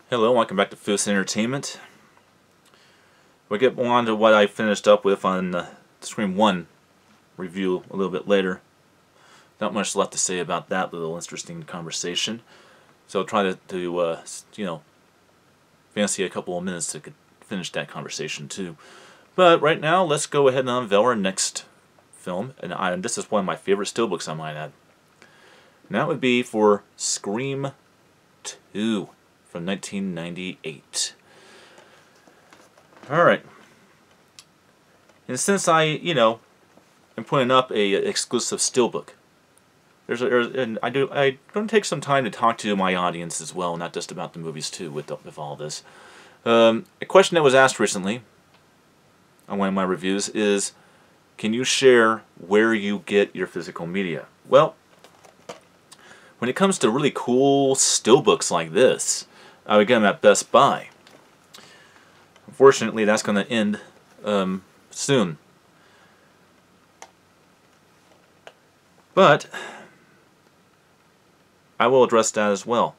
Hello, welcome back to Foos Entertainment. We'll get on to what I finished up with on the Scream 1 review a little bit later. Not much left to say about that little interesting conversation. So I'll try to fancy a couple of minutes to finish that conversation too. But right now, let's go ahead and unveil our next film. And this is one of my favorite steelbooks, I might add. And that would be for Scream 2. From 1998. Alright. And since I, am putting up a exclusive steelbook, I'm going to take some time to talk to my audience as well, not just about the movies too, with all this. A question that was asked recently on one of my reviews is, can you share where you get your physical media? Well, when it comes to really cool steelbooks like this, I would get them at Best Buy. Unfortunately, that's going to end soon. But I will address that as well.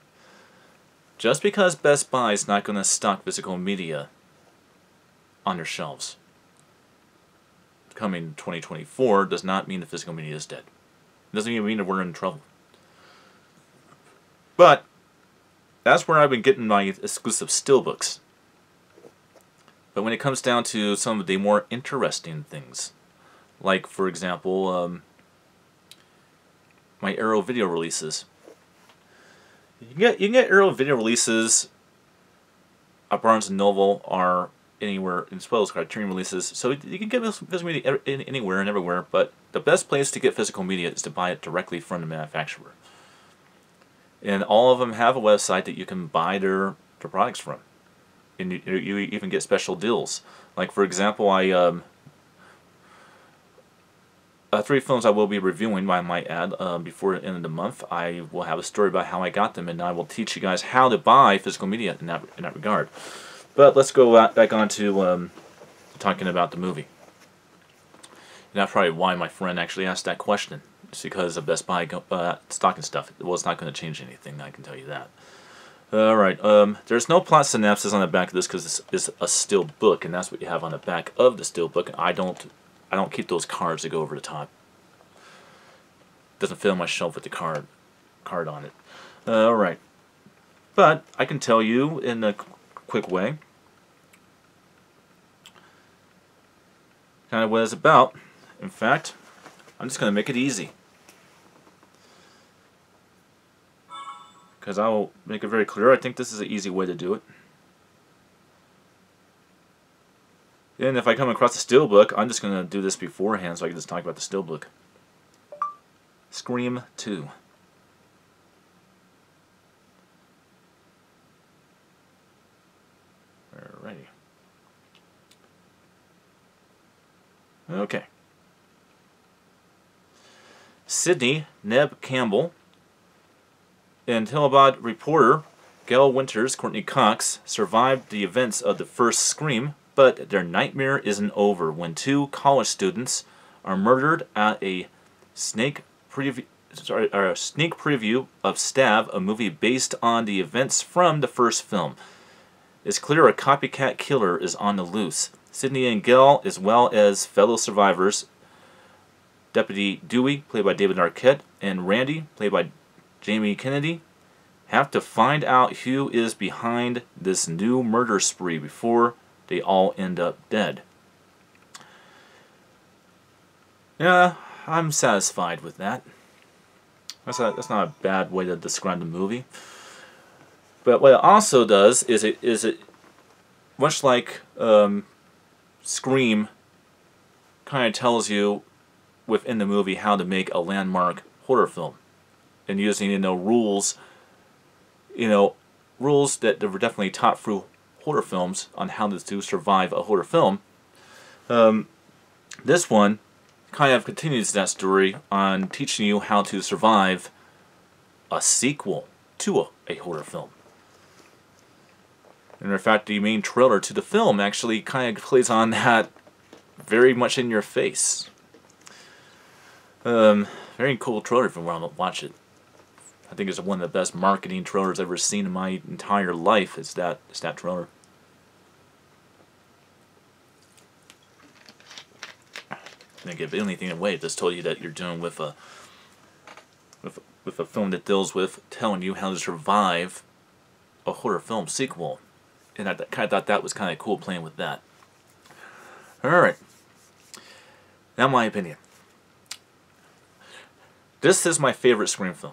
Just because Best Buy is not going to stock physical media on their shelves coming 2024 does not mean the physical media is dead. It doesn't even mean that we're in trouble. But that's where I've been getting my exclusive steelbooks. But when it comes down to some of the more interesting things, like for example, my Arrow video releases. You can get Arrow video releases at Barnes & Noble or anywhere, as well as Criterion releases. So you can get physical media anywhere and everywhere, but the best place to get physical media is to buy it directly from the manufacturer. And all of them have a website that you can buy their products from. And you even get special deals. Like, for example, three films I will be reviewing, I might add, before the end of the month. I will have a story about how I got them, and I will teach you guys how to buy physical media in that regard. But let's go back on to talking about the movie. And that's probably why my friend actually asked that question. It's because of Best Buy stocking stuff. Well, it's not going to change anything, I can tell you that. Alright, there's no plot synopsis on the back of this because it's a steel book, and that's what you have on the back of the steel book. I don't keep those cards that go over the top. Doesn't fit on my shelf with the card on it. Alright, but I can tell you in a quick way kind of what it's about. In fact, I'm just going to make it easy, because I will make it very clear. I think this is an easy way to do it. And if I come across a steelbook, I'm just going to do this beforehand so I can just talk about the steelbook. Scream 2. Alrighty. Okay. Sidney Neb Campbell and Tillabod reporter Gail Winters, Courtney Cox, survived the events of the first Scream, but their nightmare isn't over when two college students are murdered at a sneak preview of Stab, a movie based on the events from the first film. It's clear a copycat killer is on the loose. Sidney and Gail, as well as fellow survivors, Deputy Dewey, played by David Arquette, and Randy, played by Jamie Kennedy, have to find out who is behind this new murder spree before they all end up dead. Yeah, I'm satisfied with that. That's not a bad way to describe the movie. But what it also does is it much like Scream kind of tells you within the movie how to make a landmark horror film, and using rules that were definitely taught through horror films on how to survive a horror film. This one kind of continues that story on teaching you how to survive a sequel to a horror film. And in fact, the main trailer to the film actually kind of plays on that very much in your face. Very cool trailer if you want to watch it. I think it's one of the best marketing trailers I've ever seen in my entire life. It's that trailer. I didn't give anything away. It just told you that you're dealing with a film that deals with telling you how to survive a horror film sequel, and I kind of thought that was kind of cool playing with that. All right, now my opinion. This is my favorite Scream film.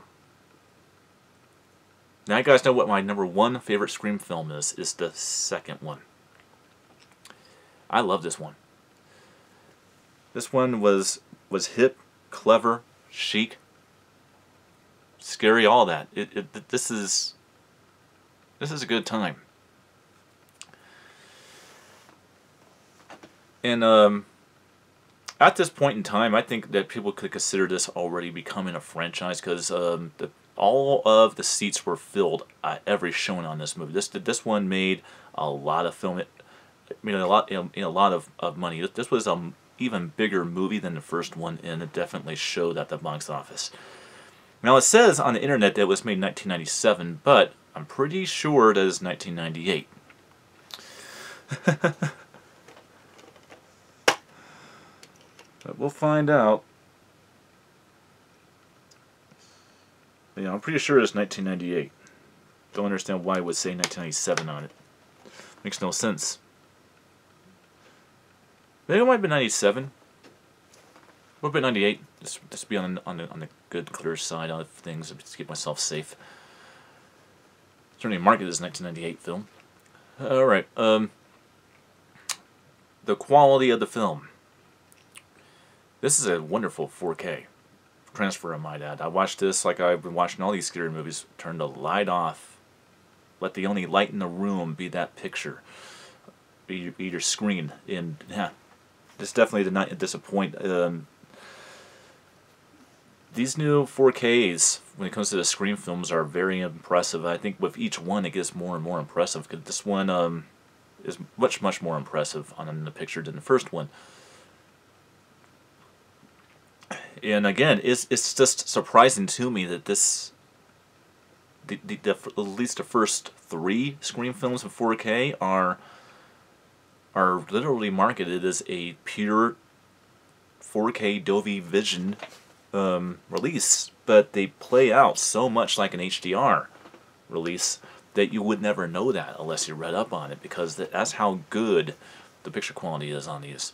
Now you guys know what my #1 favorite Scream film is. It's the second one. I love this one. This one was hip, clever, chic, scary, all that. This is a good time. And at this point in time, I think that people could consider this already becoming a franchise, because all of the seats were filled at every showing on this movie. This one made a lot of film. It made a lot of money. This was even bigger movie than the first one, and it definitely showed at the box office. Now it says on the internet that it was made in 1997, but I'm pretty sure that is 1998. But we'll find out. Yeah, I'm pretty sure it's 1998. Don't understand why it would say 1997 on it. Makes no sense. Maybe it might be 97. What about 98? Just be on the good, clear side of things to keep myself safe. Certainly marketed as 1998 film. All right. The quality of the film. This is a wonderful 4K transfer, I might add. I watched this like I've been watching all these scary movies. Turn the light off. Let the only light in the room be that picture. Be your screen. And yeah, this definitely did not disappoint. These new 4Ks, when it comes to the Scream films, are very impressive. I think with each one it gets more and more impressive, because this one is much more impressive on the picture than the first one. And again, it's just surprising to me that at least the first 3 Scream films in 4K are literally marketed as a pure 4K Dolby Vision release, but they play out so much like an HDR release that you would never know that unless you read up on it, because that's how good the picture quality is on these.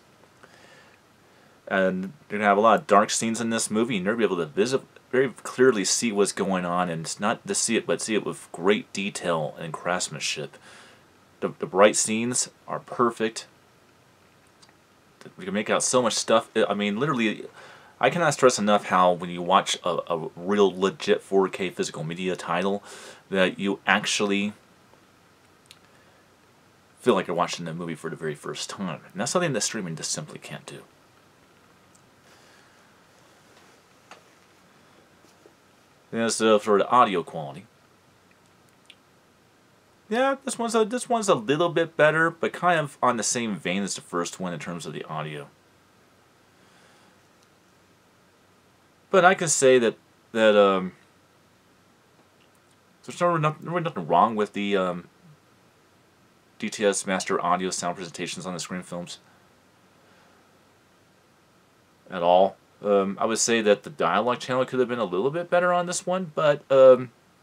And you're going to have a lot of dark scenes in this movie, and you're going to be able to very clearly see what's going on, and it's not to see it, but see it with great detail and craftsmanship. The bright scenes are perfect. You can make out so much stuff. I mean, literally, I cannot stress enough how when you watch a real legit 4K physical media title, that you actually feel like you're watching the movie for the very first time. And that's something that streaming just simply can't do. And as for the audio quality, yeah, this one's a little bit better, but kind of on the same vein as the first one in terms of the audio. But I can say that there's really nothing wrong with the DTS Master Audio sound presentations on the Scream films at all. I would say that the dialogue channel could have been a little bit better on this one, but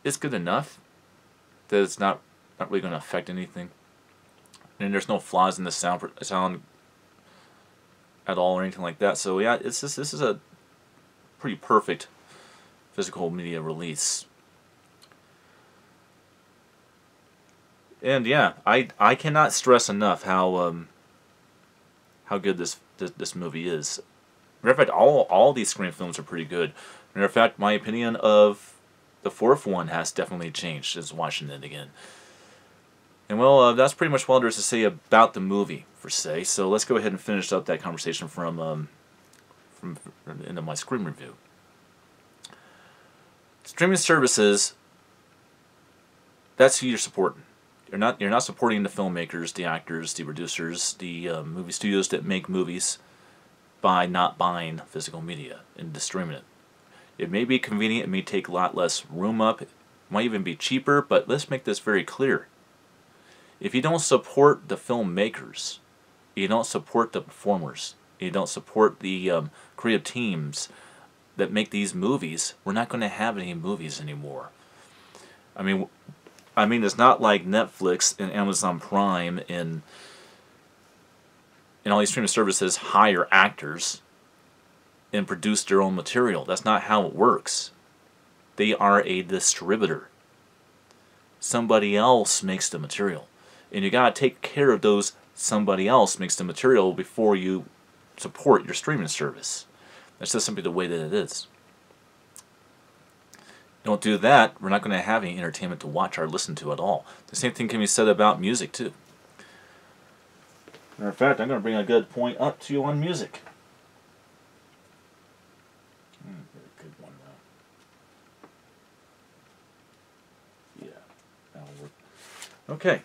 it's good enough that it's not really going to affect anything. And there's no flaws in the sound at all or anything like that. So yeah, this is a pretty perfect physical media release. And yeah, I cannot stress enough how good this movie is. Matter of fact, all these Scream films are pretty good. Matter of fact, my opinion of the 4th one has definitely changed since watching it again. And well, that's pretty much all there is to say about the movie, per se. So let's go ahead and finish up that conversation from into my Scream review. Streaming services, that's who you're supporting. You're not supporting the filmmakers, the actors, the producers, the movie studios that make movies by not buying physical media and streaming it. It may be convenient, it may take a lot less room up, it might even be cheaper, but let's make this very clear. If you don't support the filmmakers, you don't support the performers, you don't support the creative teams that make these movies, we're not going to have any movies anymore. I mean, it's not like Netflix and Amazon Prime and all these streaming services hire actors and produce their own material. That's not how it works. They are a distributor. Somebody else makes the material. And you gotta take care of those somebody else makes the material before you support your streaming service. That's just simply the way that it is. Don't do that, we're not going to have any entertainment to watch or listen to at all. The same thing can be said about music too. Matter of fact, I'm going to bring a good point up to you on music. Very good one now. Yeah, that'll work. Okay.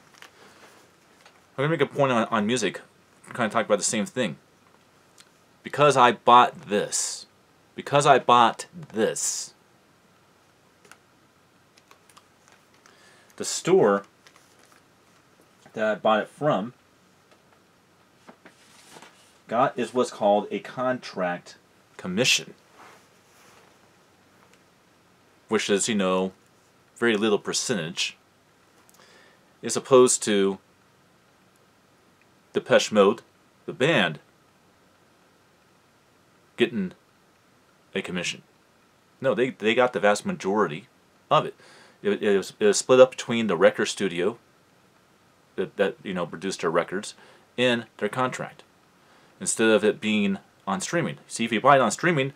I'm going to make a point on music. Kind of talk about the same thing. Because I bought this. The store that I bought it from is what's called a contract commission, which is, you know, very little percentage, as opposed to Depeche Mode, the band, getting a commission. No, they got the vast majority of it. It was split up between the record studio that you know produced their records and their contract, instead of it being on streaming. See, if you buy it on streaming,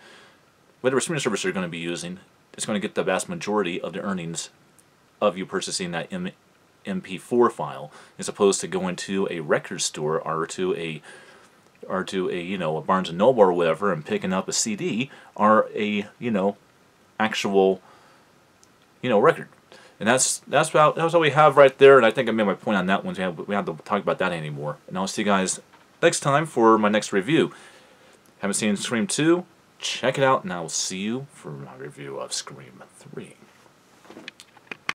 whatever streaming service you're going to be using, it's going to get the vast majority of the earnings of you purchasing that MP4 file, as opposed to going to a record store or to a you know, a Barnes and Noble or whatever and picking up a CD or a, you know, actual, you know, record. And that's what we have right there. And I think I made my point on that one. We have to talk about that anymore. And I'll see you guys next time for my next review. Haven't seen Scream 2? Check it out, and I will see you for my review of Scream 3.